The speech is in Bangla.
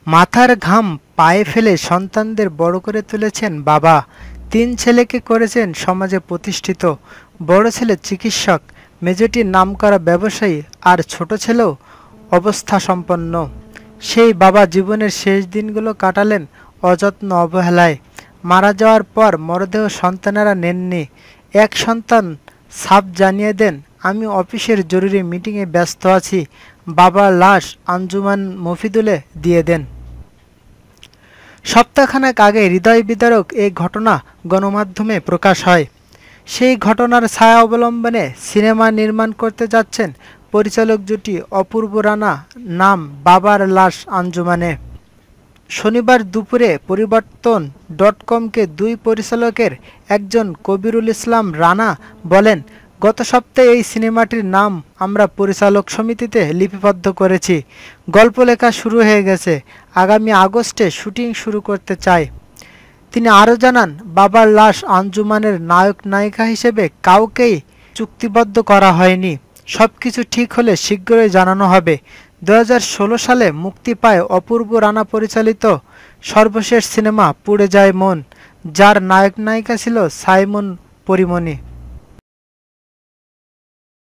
মাথার ঘাম পায়ে ফেলে সন্তানদের বড় করে তুলেছেন বাবা। ৩ ছেলেকে করেছেন সমাজে প্রতিষ্ঠিত। বড় ছেলে চিকিৎসক, মেজটি নামকরা ব্যবসায়ী, আর ছোট ছেলেও অবস্থাসম্পন্ন। সেই বাবা জীবনের শেষ দিনগুলো কাটালেন অযত্ন অবহেলায়। মারা যাওয়ার পর মরদেহ সন্তানেরা নেননি। এক সন্তান সাফ জানিয়ে দেন, আমি অফিসের জরুরি মিটিংয়ে ব্যস্ত আছি। বাবার লাশ আঞ্জুমান মফিদুলে দিয়ে দেন। সপ্তাহখানেক আগে হৃদয় বিদারক এই ঘটনা গণমাধ্যমে প্রকাশ হয়। সেই ঘটনার ছায়া অবলম্বনে সিনেমা নির্মাণ করতে যাচ্ছেন পরিচালক জুটি অপূর্ব রানা, নাম বাবার লাশ আঞ্জুমানে। শনিবার দুপুরে পরিবর্তন.কমকে দুই পরিচালকের একজন কবিরুল ইসলাম রানা বলেন, গত সপ্তাহে এই সিনেমাটির নাম আমরা পরিচালক সমিতিতে লিপিবদ্ধ করেছি। গল্প লেখা শুরু হয়ে গেছে। আগামী আগস্টে শুটিং শুরু করতে চাই। তিনি আরও জানান, বাবার লাশ আঞ্জুমানের নায়ক নায়িকা হিসেবে কাউকেই চুক্তিবদ্ধ করা হয়নি। সবকিছু ঠিক হলে শীঘ্রই জানানো হবে। 2016 সালে মুক্তি পায় অপূর্ব রানা পরিচালিত সর্বশেষ সিনেমা পুড়ে যায় মন, যার নায়ক নায়িকা ছিল সাইমন পরিমণি।